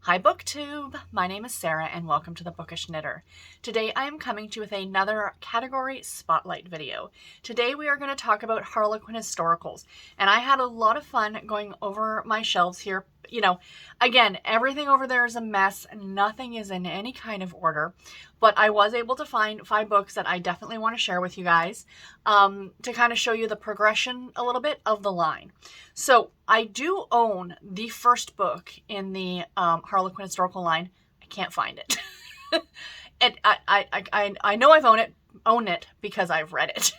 Hi BookTube! My name is Sarah and welcome to the Bookish Knitter. Today I am coming to you with another category spotlight video. Today we are going to talk about Harlequin historicals, and I had a lot of fun going over my shelves here. You know, again, everything over there is a mess. Nothing is in any kind of order, but I was able to find 5 books that I definitely want to share with you guys to kind of show you the progression a little bit of the line. So I do own the first book in the Harlequin historical line. I can't find it. And I know I've owned it because I've read it.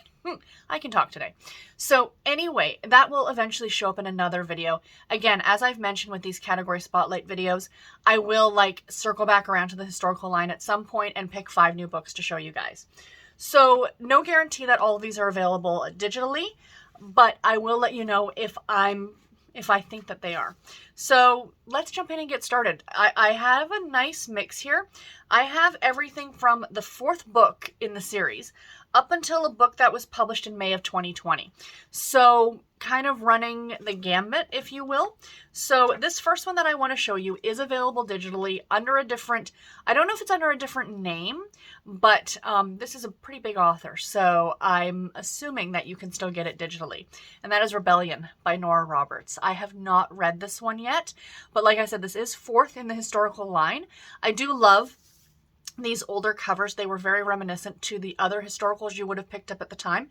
I can talk today. So anyway, that will eventually show up in another video. Again, as I've mentioned with these category spotlight videos, I will circle back around to the historical line at some point and pick 5 new books to show you guys. So no guarantee that all of these are available digitally, but I will let you know if I think that they are. So let's jump in and get started. I have a nice mix here. I have everything from the 4th book in the series up until a book that was published in May of 2020. So kind of running the gambit, if you will. So this first one that I want to show you is available digitally under a different, I don't know if it's under a different name, but this is a pretty big author, so I'm assuming that you can still get it digitally. And that is Rebellion by Nora Roberts. I have not read this one yet, but like I said, this is 4th in the historical line. I do love these older covers. They were very reminiscent to the other historicals you would have picked up at the time.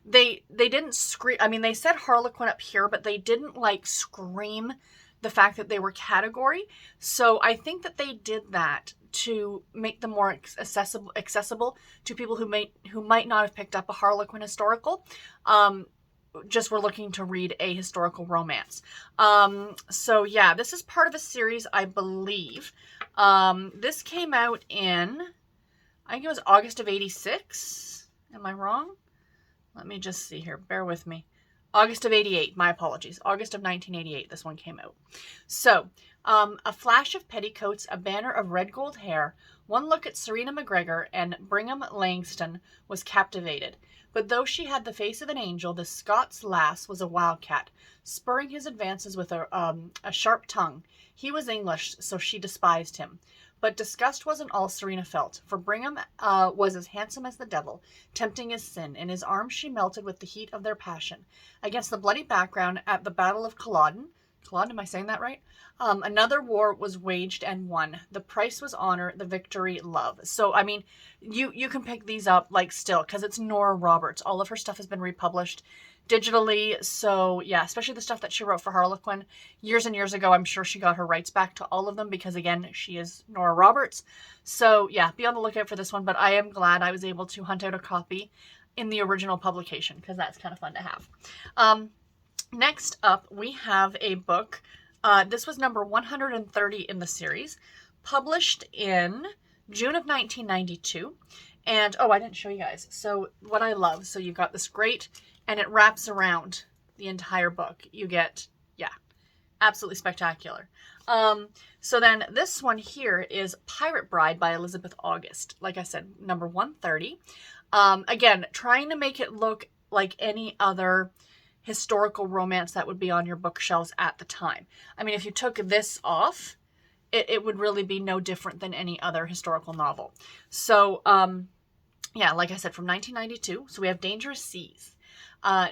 They didn't scream, I mean, they said Harlequin up here, but they didn't scream the fact that they were category. So I think that they did that to make them more accessible to people who might not have picked up a Harlequin historical, just were looking to read a historical romance. So yeah, this is part of a series, I believe. This came out in, I think it was August of 86. Am I wrong? Let me just see here. Bear with me. August of 88. My apologies. August of 1988, this one came out. So, a flash of petticoats, a banner of red gold hair, one look at Serena McGregor, and Brigham Langston was captivated. But though she had the face of an angel, the Scots lass was a wildcat, spurring his advances with a sharp tongue. He was English, so she despised him. But disgust wasn't all Serena felt, for Brigham was as handsome as the devil, tempting as sin. In his arms she melted with the heat of their passion. Against the bloody background at the Battle of Culloden, am I saying that right? Another war was waged and won. The price was honor, the victory love. So, I mean, you can pick these up still, because it's Nora Roberts. All of her stuff has been republished digitally. So yeah, especially the stuff that she wrote for Harlequin years and years ago. I'm sure she got her rights back to all of them because, again, she is Nora Roberts. So yeah, be on the lookout for this one. But I am glad I was able to hunt out a copy in the original publication, because that's kind of fun to have. Next up, we have a book. This was number 130 in the series, published in June of 1992. And, oh, I didn't show you guys. So what I love, so you've got this great, and it wraps around the entire book. You get, yeah, absolutely spectacular. So then this one here is Pirate Bride by Elizabeth August. Like I said, number 130. Again, trying to make it look like any other historical romance that would be on your bookshelves at the time. I mean, if you took this off, it would really be no different than any other historical novel. So, yeah, like I said, from 1992. So we have Dangerous Seas.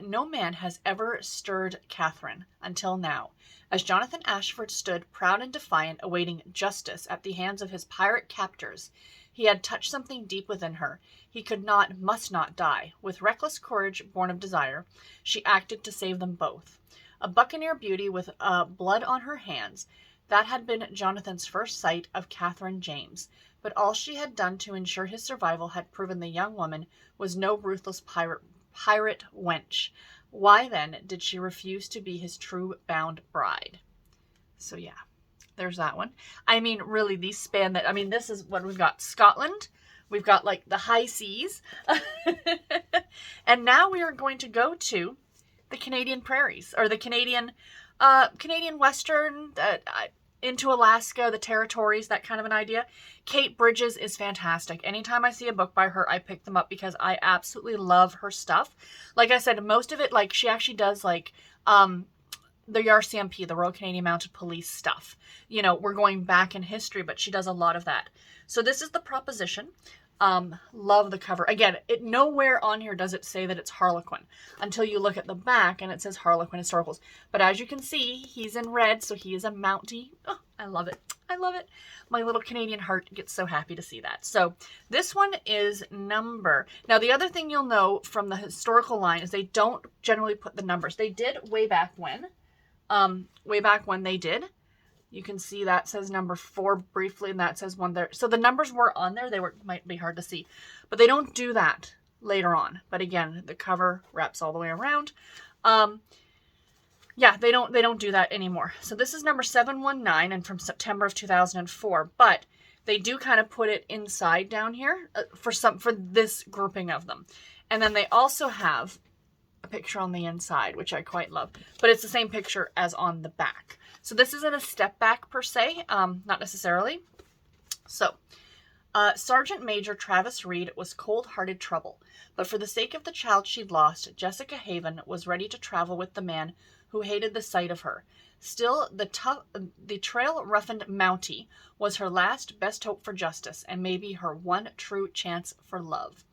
No man has ever stirred Catherine until now. As Jonathan Ashford stood proud and defiant, awaiting justice at the hands of his pirate captors, he had touched something deep within her. He could not, must not die. With reckless courage born of desire, she acted to save them both. A buccaneer beauty with blood on her hands, that had been Jonathan's first sight of Catherine James. But all she had done to ensure his survival had proven the young woman was no ruthless pirate wench. Why, then, did she refuse to be his true bound bride? So, yeah. There's that one. I mean, really, these span that, I mean, this is what we've got. Scotland. We've got, the high seas. And now we are going to go to the Canadian prairies, or the Canadian Western, into Alaska, the territories, that kind of an idea. Kate Bridges is fantastic. Anytime I see a book by her, I pick them up because I absolutely love her stuff. Like I said, most of it, she actually does, the RCMP, the Royal Canadian Mounted Police stuff. You know, we're going back in history, but she does a lot of that. So this is the proposition. Love the cover. Again, it nowhere on here does it say that it's Harlequin until you look at the back and it says Harlequin Historicals. But as you can see, he's in red, so he is a Mountie. Oh, I love it. I love it. My little Canadian heart gets so happy to see that. So this one is number. Now, the other thing you'll know from the historical line is they don't generally put the numbers. They did way back when. Way back when they did. You can see that says number 4 briefly, and that says 1 there. So the numbers were on there. They might be hard to see, but they don't do that later on. But again, the cover wraps all the way around. Yeah, they don't do that anymore. So this is number 719 and from September of 2004, but they do kind of put it inside down here for this grouping of them. And then they also have a picture on the inside, which I quite love, but it's the same picture as on the back. So this isn't a step back per se, not necessarily. So Sergeant Major Travis Reed was cold-hearted trouble, but for the sake of the child she'd lost, Jessica Haven was ready to travel with the man who hated the sight of her. Still, the trail-roughened Mountie was her last best hope for justice, and maybe her one true chance for love.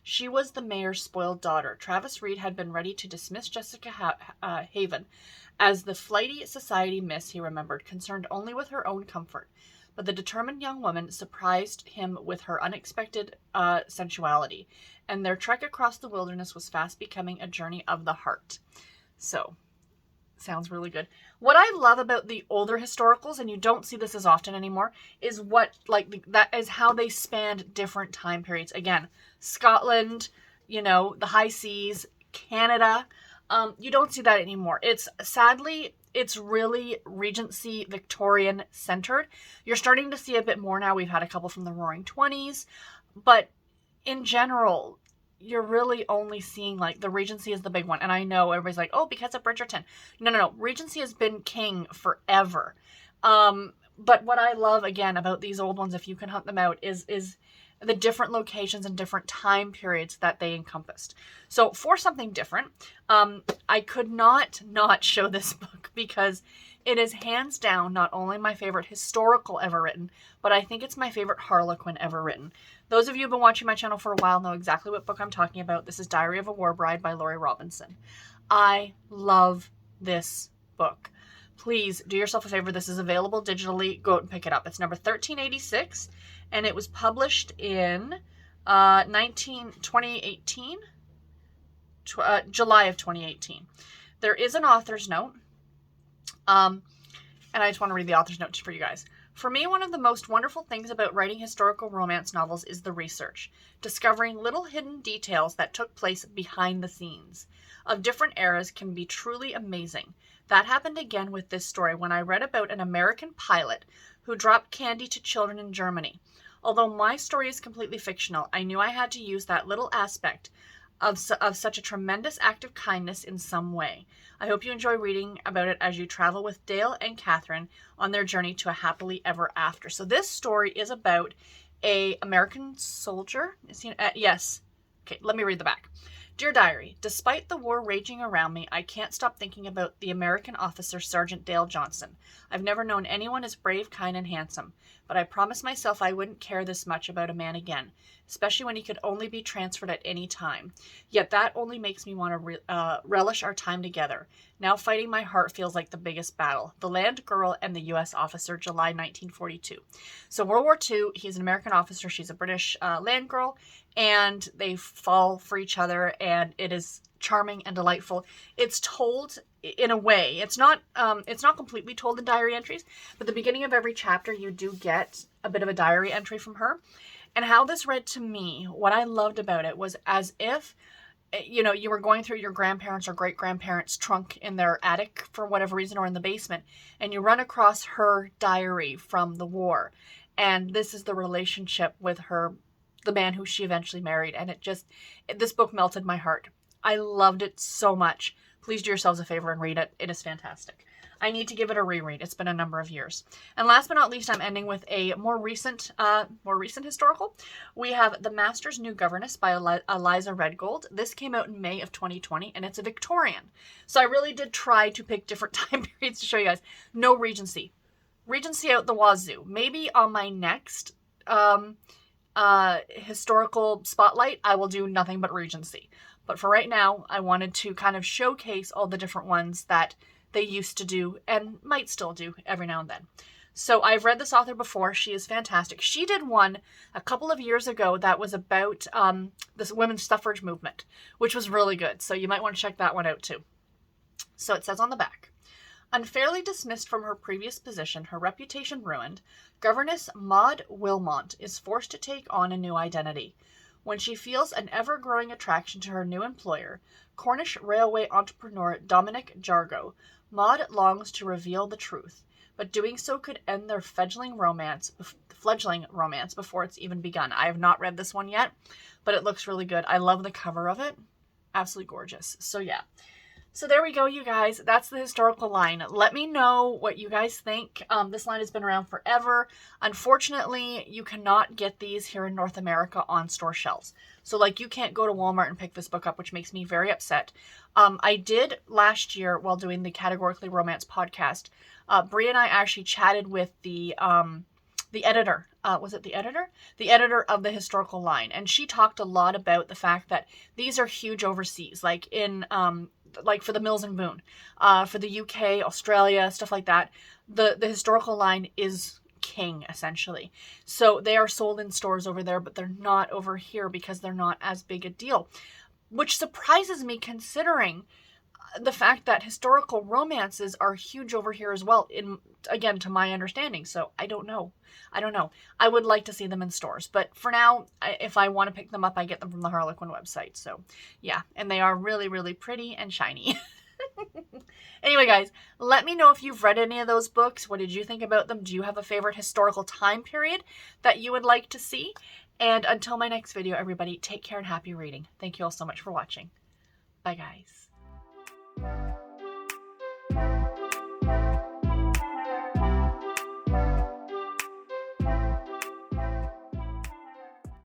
She was the mayor's spoiled daughter. Travis Reed had been ready to dismiss Jessica Haven as the flighty society miss, he remembered, concerned only with her own comfort. But the determined young woman surprised him with her unexpected sensuality, and their trek across the wilderness was fast becoming a journey of the heart. So, sounds really good. What I love about the older historicals, and you don't see this as often anymore, is that is how they spanned different time periods. Again, Scotland, you know, the high seas, Canada. You don't see that anymore. Sadly, it's really Regency Victorian centered. You're starting to see a bit more now. We've had a couple from the Roaring 20s, but in general, you're really only seeing like the Regency is the big one. And I know everybody's like, oh, because of Bridgerton. No. Regency has been king forever. But what I love again about these old ones, if you can hunt them out, is the different locations and different time periods that they encompassed. So for something different, I could not show this book because it is hands down not only my favorite historical ever written, but I think it's my favorite Harlequin ever written. Those of you who've been watching my channel for a while know exactly what book I'm talking about. This is Diary of a War Bride by Lauri Robinson. I love this book. Please do yourself a favor. This is available digitally. Go out and pick it up. It's number 1386, and it was published in 2018, July of 2018. There is an author's note, and I just want to read the author's note for you guys. For me, one of the most wonderful things about writing historical romance novels is the research, discovering little hidden details that took place behind the scenes of different eras can be truly amazing. That happened again with this story when I read about an American pilot who dropped candy to children in Germany. Although my story is completely fictional, I knew I had to use that little aspect of such a tremendous act of kindness in some way. I hope you enjoy reading about it as you travel with Dale and Catherine on their journey to a happily ever after. So this story is about a American soldier. Yes. Okay, let me read the back. Dear Diary, despite the war raging around me, I can't stop thinking about the American officer Sergeant Dale Johnson. I've never known anyone as brave, kind, and handsome, but I promised myself I wouldn't care this much about a man again, especially when he could only be transferred at any time. Yet that only makes me want to relish our time together. Now fighting my heart feels like the biggest battle. The Land Girl and the U.S. Officer, July 1942. So World War II, he's an American officer, she's a British Land Girl, and they fall for each other, and it is charming and delightful. It's told in a way. It's not completely told in diary entries, but the beginning of every chapter you do get a bit of a diary entry from her. And how this read to me, what I loved about it was as if, you know, you were going through your grandparents' or great-grandparents' trunk in their attic for whatever reason, or in the basement, and you run across her diary from the war. And this is the relationship with the man who she eventually married. And this book melted my heart. I loved it so much. Please do yourselves a favor and read it. It is fantastic. I need to give it a reread. It's been a number of years. And last but not least, I'm ending with a more recent historical. We have The Master's New Governess by Eliza Redgold. This came out in May of 2020, and it's a Victorian. So I really did try to pick different time periods to show you guys. No Regency. Regency out the wazoo. Maybe on my next historical spotlight, I will do nothing but Regency. But for right now, I wanted to kind of showcase all the different ones that they used to do and might still do every now and then. So I've read this author before. She is fantastic. She did one a couple of years ago that was about this women's suffrage movement, which was really good. So you might want to check that one out too. So it says on the back, unfairly dismissed from her previous position, her reputation ruined, Governess Maud Wilmot is forced to take on a new identity. When she feels an ever-growing attraction to her new employer, Cornish railway entrepreneur Dominic Jargo, Maud longs to reveal the truth, but doing so could end their fledgling romance before it's even begun. I have not read this one yet, but it looks really good. I love the cover of it. Absolutely gorgeous. So yeah. So there we go, you guys. That's the historical line. Let me know what you guys think. This line has been around forever. Unfortunately, you cannot get these here in North America on store shelves. So like you can't go to Walmart and pick this book up, which makes me very upset. I did last year while doing the Categorically Romance podcast. Brie and I actually chatted with the editor. Was it the editor? The editor of the historical line. And she talked a lot about the fact that these are huge overseas, like in like for the Mills and Boon, for the UK, Australia, stuff like that. The historical line is king, essentially. So they are sold in stores over there, but they're not over here because they're not as big a deal, which surprises me considering the fact that historical romances are huge over here as well, again, to my understanding. So I don't know. I would like to see them in stores, but for now, if I want to pick them up, I get them from the Harlequin website. So yeah, and they are really, really pretty and shiny. Anyway, guys, let me know if you've read any of those books. What did you think about them? Do you have a favorite historical time period that you would like to see? And until my next video, everybody, take care and happy reading. Thank you all so much for watching. Bye, guys.